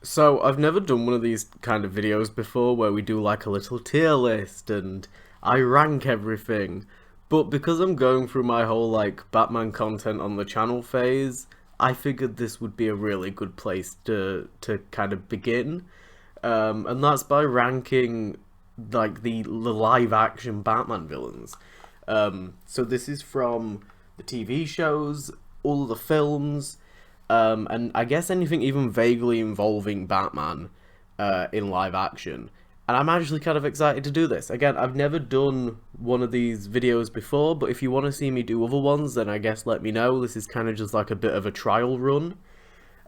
So I've never done one of these kind of videos before where we do like a little tier list and I rank everything. But because I'm going through my whole like Batman content on the channel phase, I figured this would be a really good place to kind of begin. And that's by ranking like the live action Batman villains. So this is from the TV shows, all of the films, and I guess anything even vaguely involving Batman in live action. And I'm actually kind of excited to do this. Again, I've never done one of these videos before, but if you want to see me do other ones, then I guess let me know. This is kind of just like a bit of a trial run.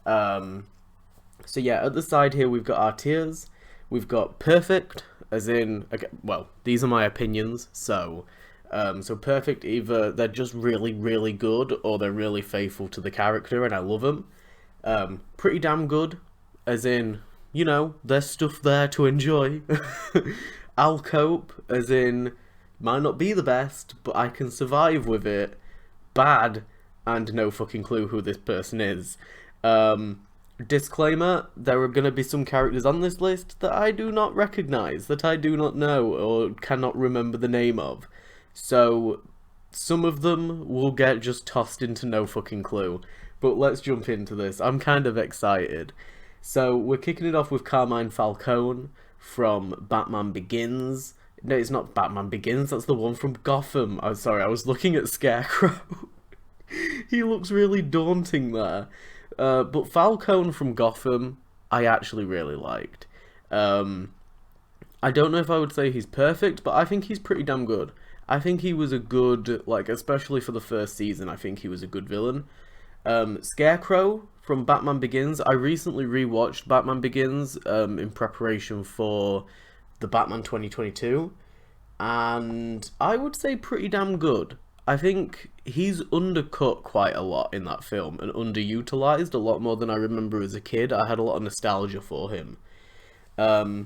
Um, so yeah, at the side here we've got our tiers. We've got perfect, as in, okay, well, these are my opinions, so perfect, either they're just really, really good, or they're really faithful to the character, and I love them. Pretty damn good, as in, you know, there's stuff there to enjoy. I'll cope, as in, might not be the best, but I can survive with it. Bad, and no fucking clue who this person is. Disclaimer, there are going to be some characters on this list that I do not recognise, that I do not know, or cannot remember the name of. So, some of them will get just tossed into no fucking clue. But let's jump into this. I'm kind of excited. So, we're kicking it off with Carmine Falcone from Batman Begins. No, it's not Batman Begins, that's the one from Gotham. I'm sorry, I was looking at Scarecrow. He looks really daunting there. But Falcone from Gotham, I actually really liked. I don't know if I would say he's perfect, but I think he's pretty damn good. I think he was a good, like, especially for the first season, I think he was a good villain. Scarecrow from Batman Begins, I recently rewatched Batman Begins in preparation for the Batman 2022, and I would say pretty damn good. I think he's undercut quite a lot in that film and underutilized a lot more than I remember as a kid. I had a lot of nostalgia for him. The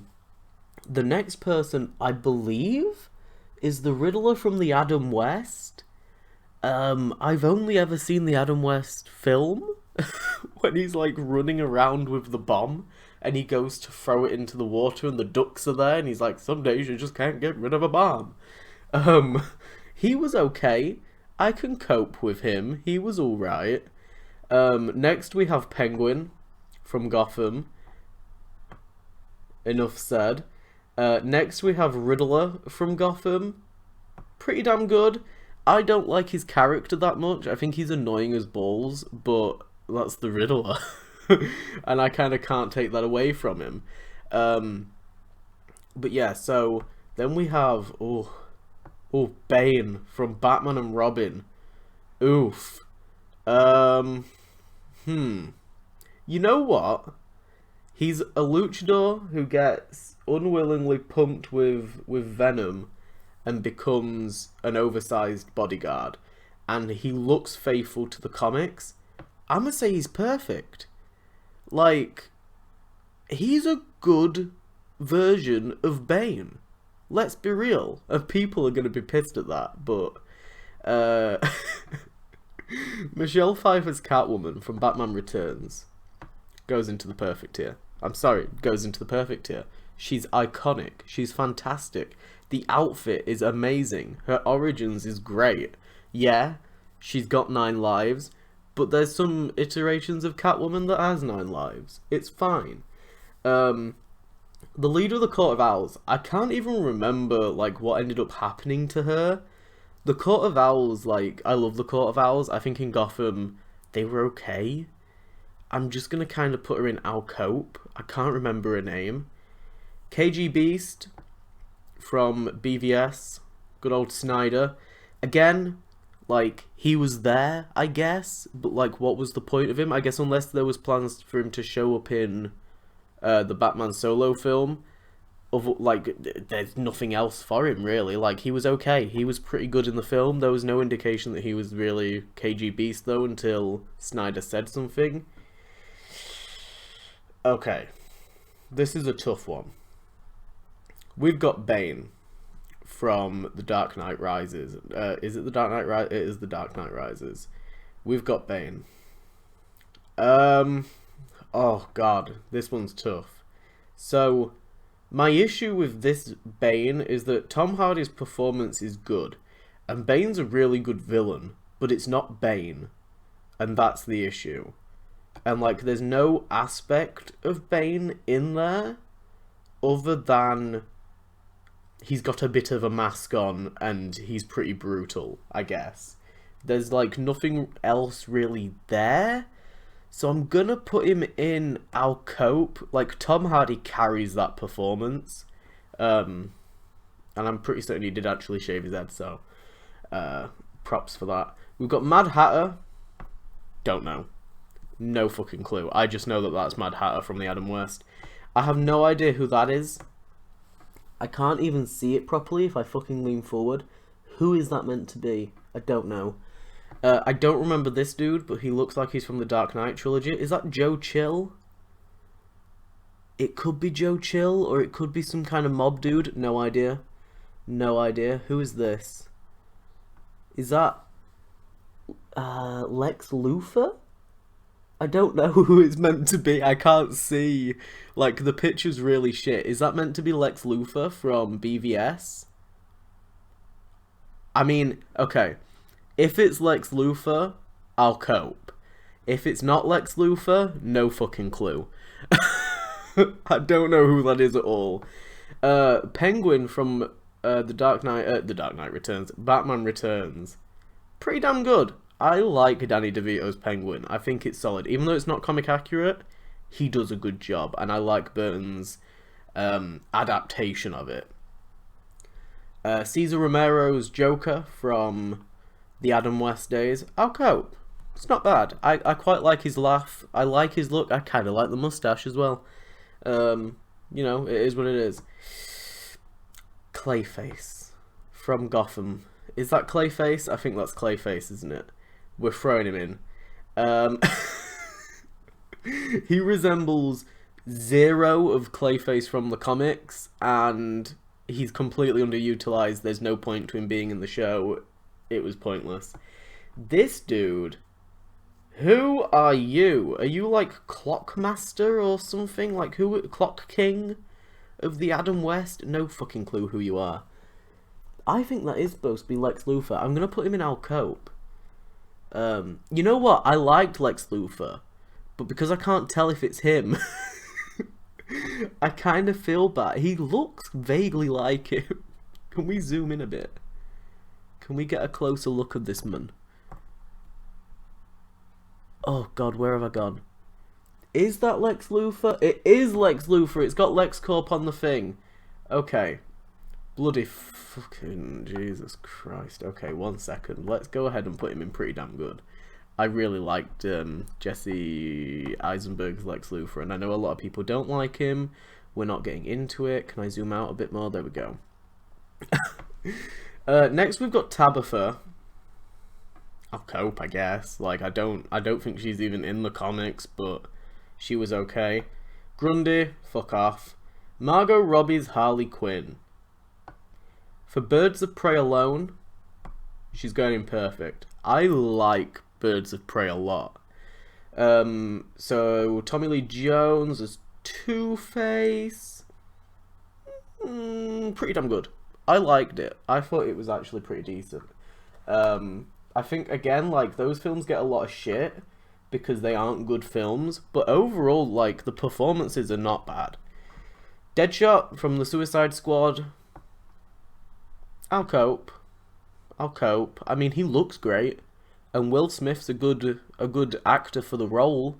next person, I believe, is the Riddler from the Adam West. I've only ever seen the Adam West film when he's like running around with the bomb and he goes to throw it into the water and the ducks are there and he's like, some days you just can't get rid of a bomb. Um, he was okay. I can cope with him. He was alright. Next we have Penguin from Gotham. Enough said. Next we have Riddler from Gotham. Pretty damn good. I don't like his character that much. I think he's annoying as balls, but that's the Riddler. And I kind of can't take that away from him. But yeah, so then we have... Bane from Batman and Robin. Oof. You know what? He's a luchador who gets unwillingly pumped with venom and becomes an oversized bodyguard. And he looks faithful to the comics. I'm gonna say he's perfect. Like, he's a good version of Bane. Let's be real. And people are gonna be pissed at that, but... Michelle Pfeiffer's Catwoman from Batman Returns goes into the perfect tier. I'm sorry, goes into the perfect tier. She's iconic. She's fantastic. The outfit is amazing. Her origins is great. Yeah, she's got 9 lives, but there's some iterations of Catwoman that has 9 lives. It's fine. The leader of the Court of Owls, I can't even remember, like, what ended up happening to her. The Court of Owls, like, I love the Court of Owls. I think in Gotham, they were okay. I'm just gonna kind of put her in I'll Cope. I can't remember her name. KG Beast from BVS. Good old Snyder. Again, like, he was there, I guess. But, like, what was the point of him? I guess unless there was plans for him to show up in the Batman solo film. Like, there's nothing else for him, really. Like, he was okay. He was pretty good in the film. There was no indication that he was really KG Beast, though, until Snyder said something. Okay. This is a tough one. We've got Bane from The Dark Knight Rises. Is it The Dark Knight Rises? It is The Dark Knight Rises. We've got Bane. Oh god, this one's tough. So, my issue with this Bane is that Tom Hardy's performance is good, and Bane's a really good villain, but it's not Bane, and that's the issue. And, like, there's no aspect of Bane in there other than he's got a bit of a mask on and he's pretty brutal, I guess. There's, like, nothing else really there. So I'm gonna put him in I'll Cope. Like, Tom Hardy carries that performance. And I'm pretty certain he did actually shave his head, so props for that. We've got Mad Hatter. Don't know. No fucking clue. I just know that that's Mad Hatter from the Adam West. I have no idea who that is. I can't even see it properly if I fucking lean forward. Who is that meant to be? I don't know. I don't remember this dude, but he looks like he's from the Dark Knight trilogy. Is that Joe Chill? It could be Joe Chill, or it could be some kind of mob dude. No idea. No idea. Who is this? Is that Lex Luthor? I don't know who it's meant to be. I can't see. Like, the picture's really shit. Is that meant to be Lex Luthor from BVS? I mean, okay. If it's Lex Luthor, I'll cope. If it's not Lex Luthor, no fucking clue. I don't know who that is at all. Penguin from the Dark Knight Returns. Batman Returns. Pretty damn good. I like Danny DeVito's Penguin. I think it's solid. Even though it's not comic accurate, he does a good job. And I like Burton's adaptation of it. Cesar Romero's Joker from the Adam West days. I'll cope. It's not bad. I quite like his laugh. I like his look. I kind of like the mustache as well. You know, it is what it is. Clayface from Gotham. Is that Clayface? I think that's Clayface, isn't it? We're throwing him in. He resembles zero of Clayface from the comics, and he's completely underutilized. There's no point to him being in the show. It was pointless. This dude, who are you? Are you like Clockmaster or something? Like, who? Clock King of the Adam West? No fucking clue who you are. I think that is supposed to be Lex Luthor. I'm gonna put him in I'll Cope. You know what? I liked Lex Luthor, but because I can't tell if it's him, I kind of feel bad. He looks vaguely like him. Can we zoom in a bit? Can we get a closer look of this man? Oh god, where have I gone? Is that Lex Luthor? It is Lex Luthor. It's got LexCorp on the thing. Okay. Bloody fucking Jesus Christ. Okay, 1 second. Let's go ahead and put him in pretty damn good. I really liked Jesse Eisenberg's Lex Luthor, and I know a lot of people don't like him. We're not getting into it. Can I zoom out a bit more? There we go. Next we've got Tabitha. I'll cope, I guess. Like, I don't think she's even in the comics, but she was okay. Grundy, fuck off. Margot Robbie's Harley Quinn. For Birds of Prey alone, she's going in perfect. I like Birds of Prey a lot. So Tommy Lee Jones as Two-Face. Pretty damn good. I liked it. I thought it was actually pretty decent. I think, again, like, those films get a lot of shit because they aren't good films, but overall, like, the performances are not bad. Deadshot from the Suicide Squad. I'll cope. I'll cope. I mean, he looks great, and Will Smith's a good actor for the role.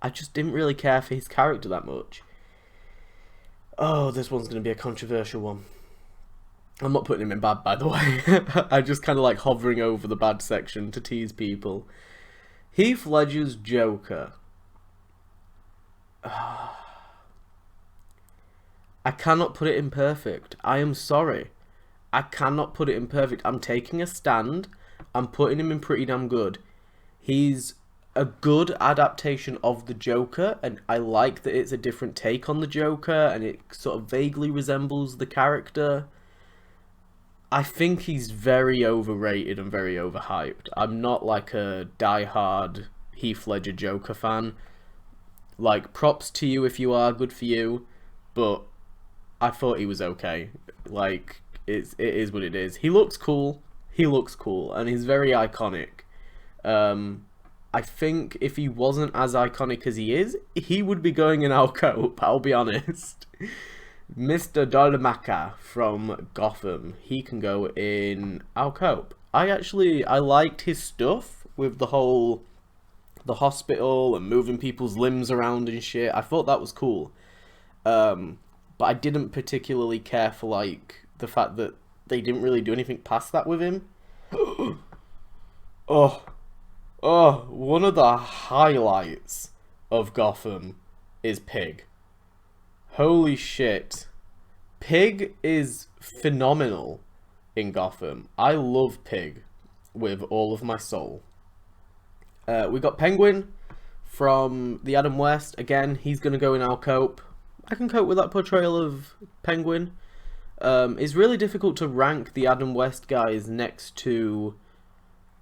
I just didn't really care for his character that much. Oh, this one's going to be a controversial one. I'm not putting him in bad, by the way. I just kind of like hovering over the bad section to tease people. Heath Ledger's Joker. I cannot put it in perfect. I am sorry. I cannot put it in perfect. I'm taking a stand. I'm putting him in pretty damn good. He's a good adaptation of the Joker, and I like that it's a different take on the Joker, and it sort of vaguely resembles the character. I think he's very overrated and very overhyped. I'm not like a die-hard Heath Ledger Joker fan. Like, props to you if you are, good for you, but I thought he was okay. Like, it is what it is. He looks cool. He looks cool, and he's very iconic. I think if he wasn't as iconic as he is, he would be going in our cope, I'll be honest. Mr. Dolmaka from Gotham, he can go in our cope. I liked his stuff with the hospital and moving people's limbs around and shit. I thought that was cool. But I didn't particularly care for, like, the fact that they didn't really do anything past that with him. One of the highlights of Gotham is Pig. Holy shit. Pig is phenomenal in Gotham. I love Pig with all of my soul. We got Penguin from the Adam West. Again, he's going to go in our cope. I can cope with that portrayal of Penguin. It's really difficult to rank the Adam West guys next to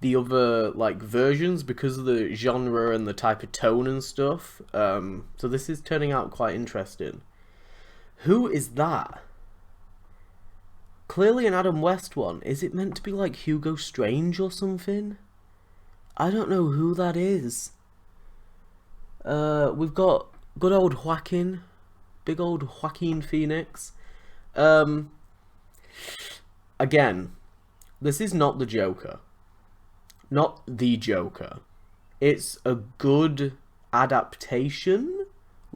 the other, like, versions because of the genre and the type of tone and stuff. So this is turning out quite interesting. Who is that? Clearly an Adam West one. Is it meant to be like Hugo Strange or something? I don't know who that is. We've got good old Joaquin. Big old Joaquin Phoenix. Again, this is not the Joker. Not the Joker. It's a good adaptation.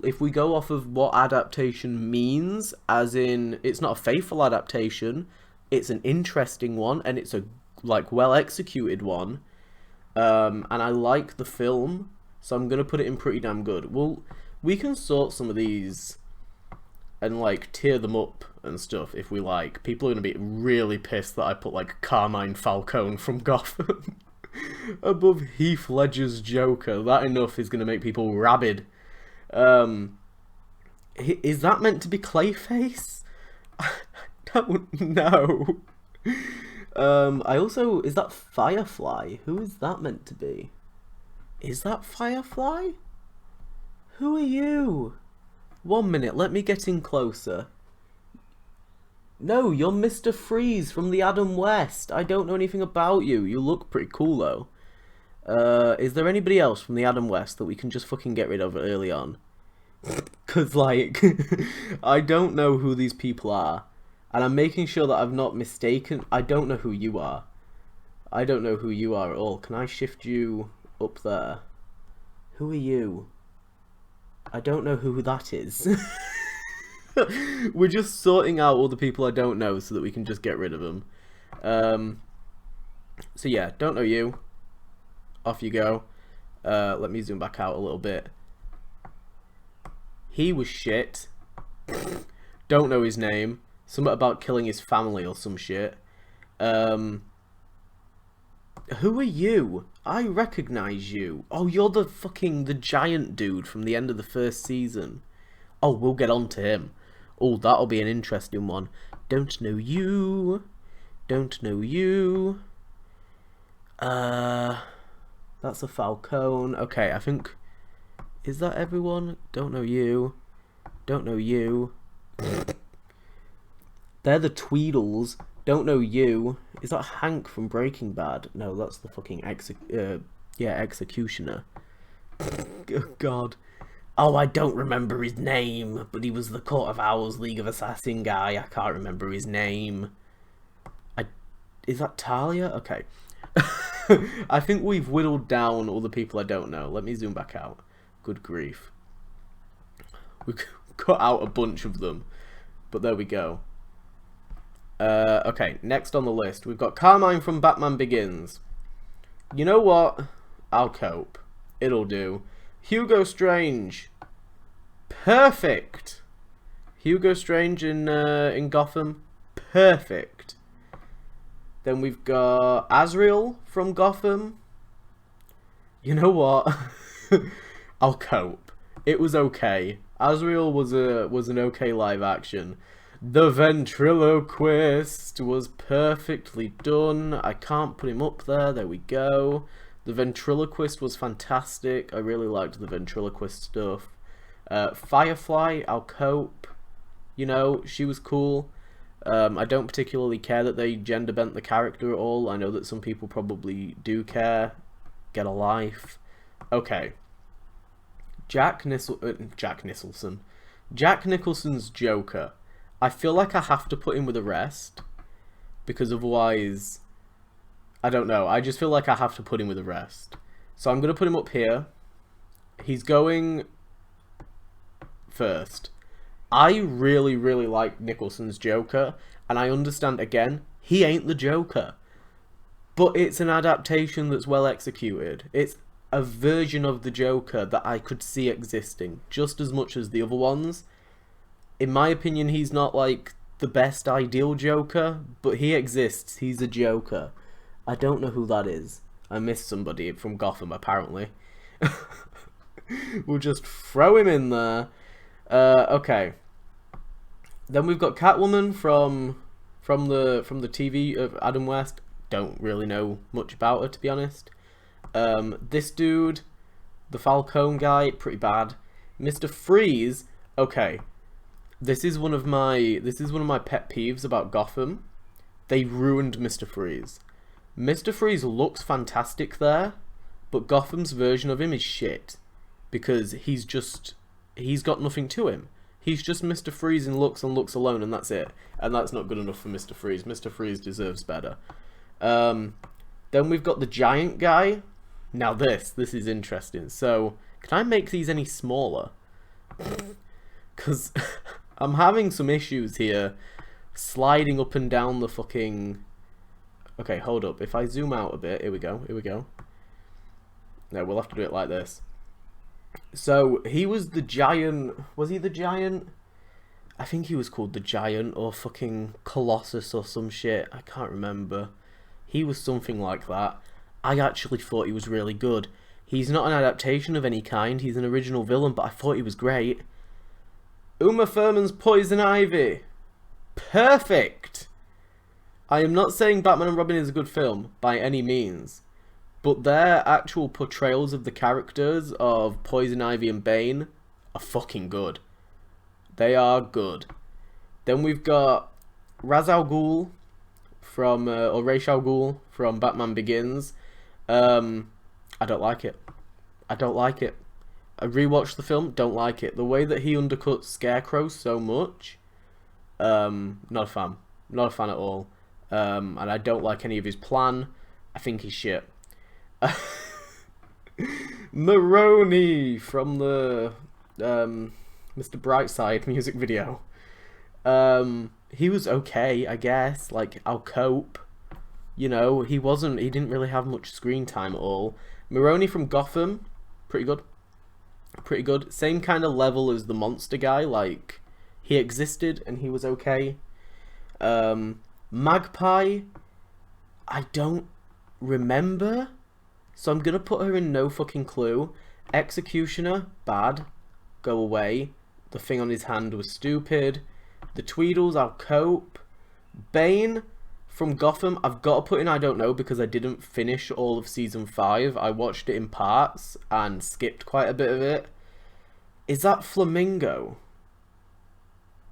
If we go off of what adaptation means, as in, it's not a faithful adaptation, it's an interesting one, and it's a, like, well executed one. And I like the film, so I'm gonna put it in pretty damn good. Well, we can sort some of these and, like, tear them up and stuff if we like. People are gonna be really pissed that I put, like, Carmine Falcone from Gotham above Heath Ledger's Joker. That enough is gonna make people rabid. Is that meant to be Clayface? I don't know. Is that Firefly? Who is that meant to be? Is that Firefly? Who are you? 1 minute, let me get in closer. No, you're Mr. Freeze from the Adam West. I don't know anything about you. You look pretty cool, though. Is there anybody else from the Adam West that we can just fucking get rid of early on? Because, like, I don't know who these people are. And I'm making sure that I've not mistaken. I don't know who you are. I don't know who you are at all. Can I shift you up there? Who are you? I don't know who that is. We're just sorting out all the people I don't know so that we can just get rid of them. So yeah, don't know you. Off you go. Let me zoom back out a little bit. He was shit. Don't know his name. Something about killing his family or some shit. Who are you? I recognise you. Oh, you're the giant dude from the end of the first season. Oh, we'll get on to him. Oh, that'll be an interesting one. Don't know you. Don't know you. That's a Falcone. Okay, I think... Is that everyone? Don't know you. Don't know you. They're the Tweedles. Don't know you. Is that Hank from Breaking Bad? No, that's the fucking executioner. Oh, God. Oh, I don't remember his name, but he was the Court of Owls League of Assassin guy. I can't remember his name. Is that Talia? Okay. I think we've whittled down all the people I don't know. Let me zoom back out. Good grief. We cut out a bunch of them, but there we go. Okay, next on the list, we've got Carmine from Batman Begins. You know what? I'll cope. It'll do. Hugo Strange. Perfect. Hugo Strange in Gotham. Perfect. Then we've got Asriel from Gotham. You know what? I'll cope. It was okay. Asriel was an okay live action. The ventriloquist was perfectly done. I can't put him up there. There we go. The ventriloquist was fantastic. I really liked the ventriloquist stuff. Firefly, I'll cope. You know, she was cool. I don't particularly care that they gender bent the character at all. I know that some people probably do care. Get a life. Okay. Jack Nicholson's Joker. I feel like I have to put him with the rest, because otherwise, I don't know. I just feel like I have to put him with the rest. So I'm going to put him up here. He's going first. I really, really like Nicholson's Joker, and I understand, again, he ain't the Joker. But it's an adaptation that's well executed. It's a version of the Joker that I could see existing, just as much as the other ones. In my opinion, he's not, like, the best ideal Joker, but he exists. He's a Joker. I don't know who that is. I missed somebody from Gotham, apparently. We'll just throw him in there. Okay. Then we've got Catwoman from the TV of Adam West. Don't really know much about her, to be honest. This dude, the Falcone guy, pretty bad. Mr. Freeze. Okay. This is one of my pet peeves about Gotham. They ruined Mr. Freeze. Mr. Freeze looks fantastic there, but Gotham's version of him is shit. Because he's got nothing to him. He's just Mr. Freeze in looks and looks alone, and that's it. And that's not good enough for Mr. Freeze. Mr. Freeze deserves better. Then we've got the giant guy. Now this is interesting. So, can I make these any smaller? Because I'm having some issues here sliding up and down the fucking... Okay, hold up. If I zoom out a bit, here we go. No, we'll have to do it like this. So, he was the giant... Was he the giant? I think he was called the Giant or fucking Colossus or some shit. I can't remember. He was something like that. I actually thought he was really good. He's not an adaptation of any kind. He's an original villain, but I thought he was great. Uma Thurman's Poison Ivy. Perfect! I am not saying Batman and Robin is a good film, by any means. But their actual portrayals of the characters of Poison Ivy and Bane are fucking good. They are good. Then we've got Ra's al Ghul from, or Ra's al Ghul from Batman Begins. I don't like it. I rewatched the film, don't like it. The way that he undercuts Scarecrow so much, not a fan. Not a fan at all. And I don't like any of his plan. I think he's shit. Maroney from the Mr. Brightside music video. He was okay, I guess. Like, I'll cope. You know, he didn't really have much screen time at all. Maroney from Gotham, pretty good. Pretty good. Same kind of level as the monster guy. Like, he existed and he was okay. Magpie, I don't remember. So I'm gonna put her in no fucking clue. Executioner, bad. Go away. The thing on his hand was stupid. The Tweedles, I'll cope. Bane from Gotham, I've got to put in I don't know because I didn't finish all of season 5. I watched it in parts and skipped quite a bit of it. Is that Flamingo?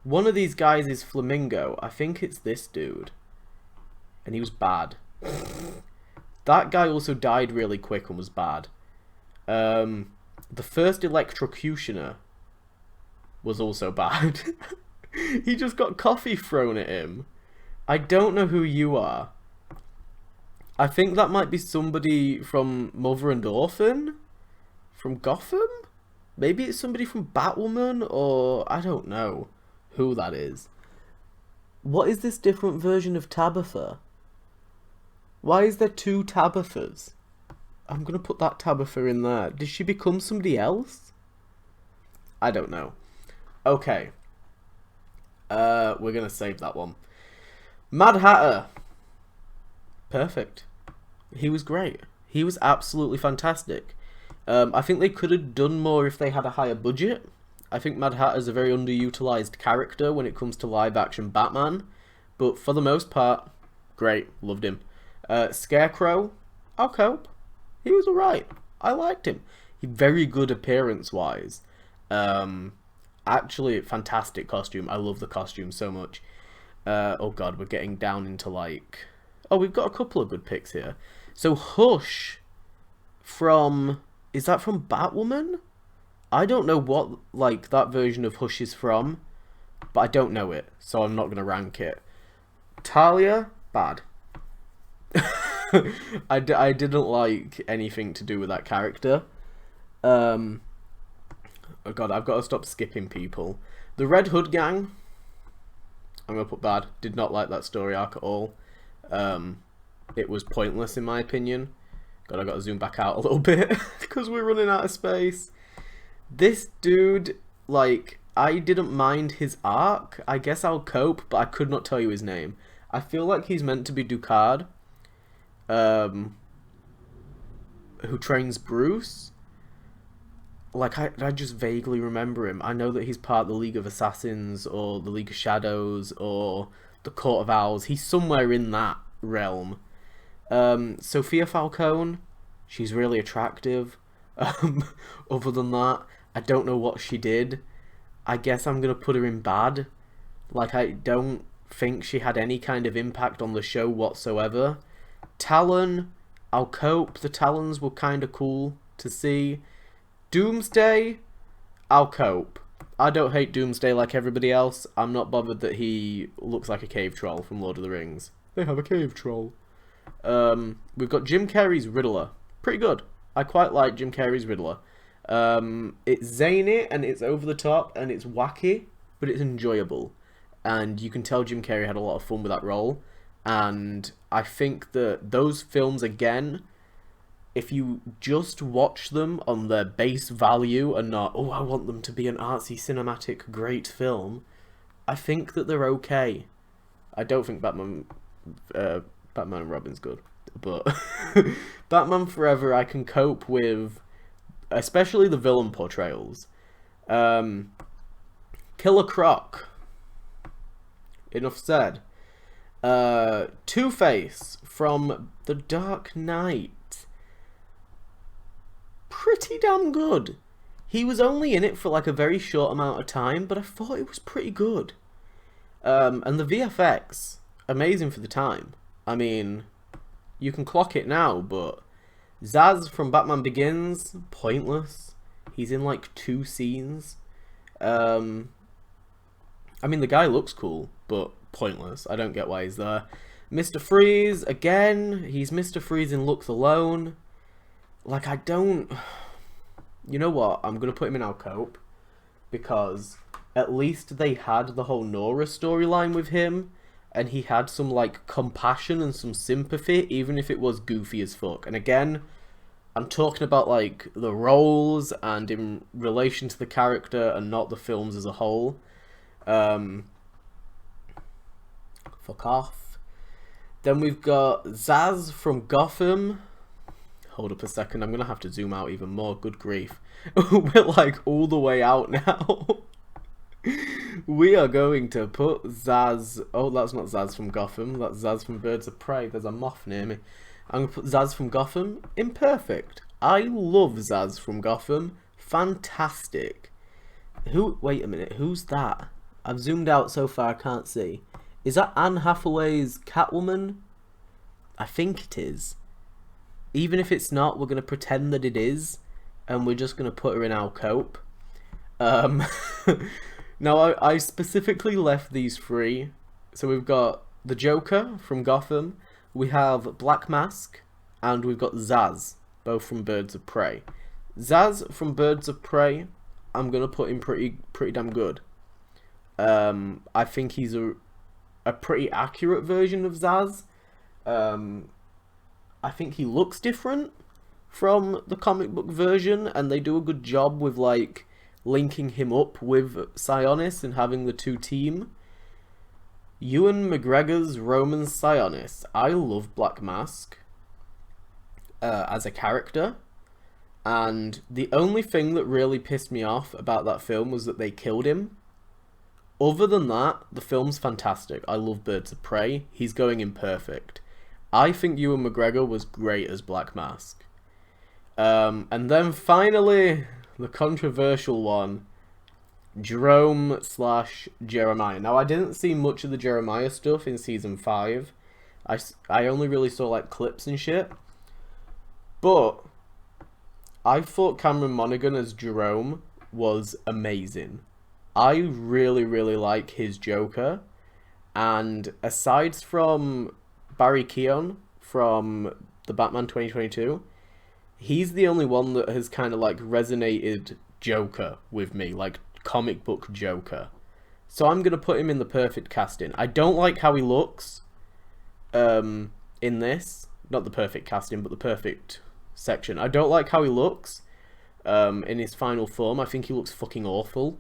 One of these guys is Flamingo. I think it's this dude. And he was bad. That guy also died really quick and was bad. The first electrocutioner was also bad. He just got coffee thrown at him. I don't know who you are. I think that might be somebody from Mother and Orphan? From Gotham? Maybe it's somebody from Batwoman, or I don't know who that is. What is this different version of Tabitha? Why is there 2 Tabithas? I'm going to put that Tabitha in there. Did she become somebody else? I don't know. Okay. We're going to save that one. Mad Hatter. Perfect. He was great. He was absolutely fantastic. I think they could have done more if they had a higher budget. I think Mad Hatter's a very underutilized character when it comes to live-action Batman. But for the most part, great. Loved him. Scarecrow, I'll cope. He was alright. I liked him. He very good appearance-wise. Actually, fantastic costume. I love the costume so much. Oh god, we're getting down into like... Oh, we've got a couple of good picks here. So Hush from... Is that from Batwoman? I don't know what, like, that version of Hush is from, but I don't know it, so I'm not going to rank it. Talia? Bad. I didn't like anything to do with that character. Oh god, I've got to stop skipping people. The Red Hood Gang, I'm going to put bad. Did not like that story arc at all. It was pointless in my opinion. God, I got to zoom back out a little bit because we're running out of space. This dude, like, I didn't mind his arc. I guess I'll cope, but I could not tell you his name. I feel like he's meant to be Ducard, who trains Bruce. Like, I just vaguely remember him. I know that he's part of the League of Assassins, or the League of Shadows, or the Court of Owls. He's somewhere in that realm. Sophia Falcone, she's really attractive. Other than that, I don't know what she did. I guess I'm going to put her in bad. Like, I don't think she had any kind of impact on the show whatsoever. Talon, I'll cope. The Talons were kind of cool to see. Doomsday, I'll cope. I don't hate Doomsday like everybody else. I'm not bothered that he looks like a cave troll from Lord of the Rings. They have a cave troll. We've got Jim Carrey's Riddler. Pretty good. I quite like Jim Carrey's Riddler. It's zany and it's over the top and it's wacky, but it's enjoyable. And you can tell Jim Carrey had a lot of fun with that role. And I think that those films, again, if you just watch them on their base value and not, oh, I want them to be an artsy, cinematic, great film, I think that they're okay. I don't think Batman and Robin's good, but Batman Forever I can cope with, especially the villain portrayals. Killer Croc, enough said. Two-Face from The Dark Knight, pretty damn good. He was only in it for like a very short amount of time, but I thought it was pretty good. And the VFX, amazing for the time. I mean, you can clock it now, but Zsasz from Batman Begins, pointless. He's in like 2 scenes. I mean, the guy looks cool, but pointless. I don't get why he's there. Mr. Freeze, again, he's Mr. Freeze in looks alone. Like, I don't... You know what? I'm going to put him in I'll cope, because at least they had the whole Nora storyline with him, and he had some, like, compassion and some sympathy, even if it was goofy as fuck. And again, I'm talking about, like, the roles and in relation to the character and not the films as a whole. Fuck off. Then we've got Zsasz from Gotham. Hold up a second, I'm going to have to zoom out even more. Good grief. We're, like, all the way out now. We are going to put Zsasz... Oh, that's not Zsasz from Gotham. That's Zsasz from Birds of Prey. There's a moth near me. I'm going to put Zsasz from Gotham in perfect. I love Zsasz from Gotham. Fantastic. Wait a minute. Who's that? I've zoomed out so far I can't see. Is that Anne Hathaway's Catwoman? I think it is. Even if it's not, we're going to pretend that it is. And we're just going to put her in our cope. Now, I specifically left these 3. So we've got the Joker from Gotham, we have Black Mask, and we've got Zsasz, both from Birds of Prey. Zsasz from Birds of Prey, I'm going to put in pretty damn good. I think he's a pretty accurate version of Zsasz. I think he looks different from the comic book version, and they do a good job with, like, linking him up with Sionis and having the 2 team. Ewan McGregor's Roman Sionis. I love Black Mask as a character, and the only thing that really pissed me off about that film was that they killed him. Other than that, the film's fantastic. I love Birds of Prey. He's going in perfect. I think Ewan McGregor was great as Black Mask. And then finally, the controversial one, Jerome slash Jeremiah. Now, I didn't see much of the Jeremiah stuff in season 5. I only really saw like clips and shit. But I thought Cameron Monaghan as Jerome was amazing. I really, really like his Joker. And aside from Barry Keoghan from the Batman 2022, he's the only one that has kind of like resonated Joker with me, like comic book Joker. So I'm going to put him in the perfect casting. I don't like how he looks in this. Not the perfect casting, but the perfect section. I don't like how he looks in his final form. I think he looks fucking awful.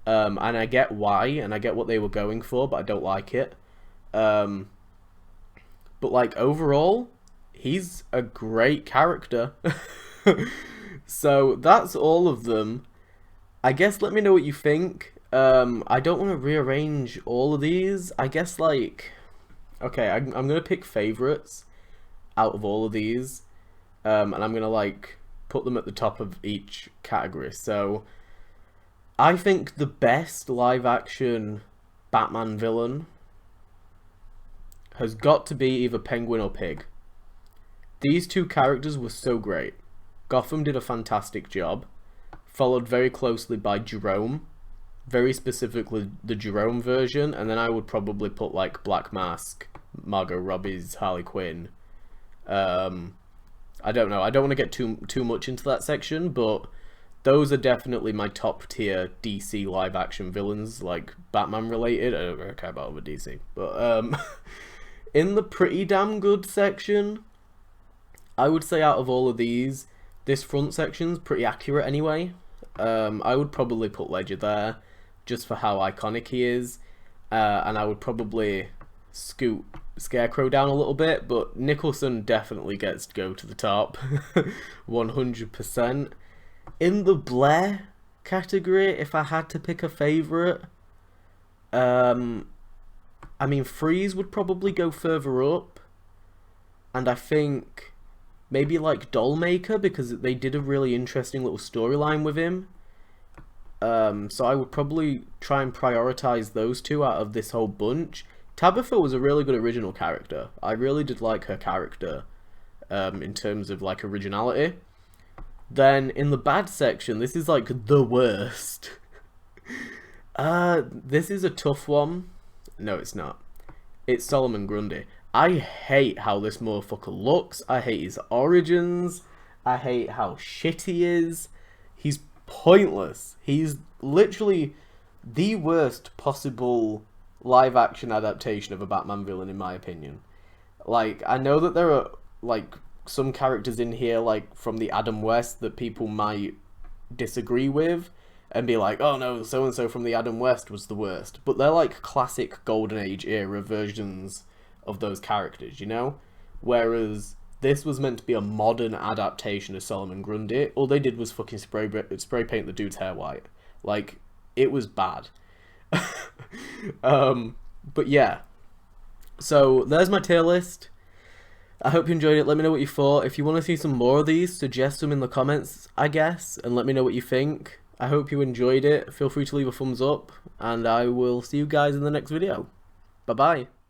And I get why, and I get what they were going for, but I don't like it. But like overall, he's a great character. So that's all of them. I guess let me know what you think. I don't want to rearrange all of these. I guess like, okay, I'm gonna pick favorites out of all of these, and I'm gonna like put them at the top of each category. So I think the best live action Batman villain has got to be either Penguin or Pig. These two characters were so great. Gotham did a fantastic job, followed very closely by Jerome, very specifically the Jerome version, and then I would probably put like Black Mask, Margot Robbie's Harley Quinn. I don't know, I don't want to get too much into that section, but those are definitely my top tier DC live action villains, like Batman related. I don't care about other DC, but in the pretty damn good section, I would say out of all of these, this front section's pretty accurate anyway. I would probably put Ledger there, just for how iconic he is, and I would probably scoot Scarecrow down a little bit, but Nicholson definitely gets to go to the top, 100%. In the Blair category, if I had to pick a favourite, I mean, Freeze would probably go further up, and I think maybe like Dollmaker, because they did a really interesting little storyline with him. So I would probably try and prioritise those two out of this whole bunch. Tabitha was a really good original character. I really did like her character in terms of like originality. Then in the bad section, this is like the worst. This is a tough one. No, it's not. It's Solomon Grundy. I hate how this motherfucker looks. I hate his origins. I hate how shit he is. He's pointless. He's literally the worst possible live action adaptation of a Batman villain, in my opinion. Like, I know that there are like some characters in here, like from the Adam West, that people might disagree with and be like, oh no, so and so from the Adam West was the worst, but they're like classic Golden Age era versions of those characters, you know? Whereas this was meant to be a modern adaptation of Solomon Grundy. All they did was fucking spray paint the dude's hair white. Like, it was bad. But yeah, so there's my tier list. I hope you enjoyed it. Let me know what you thought. If you want to see some more of these, suggest them in the comments, I guess, and let me know what you think. I hope you enjoyed it. Feel free to leave a thumbs up, and I will see you guys in the next video. Bye bye.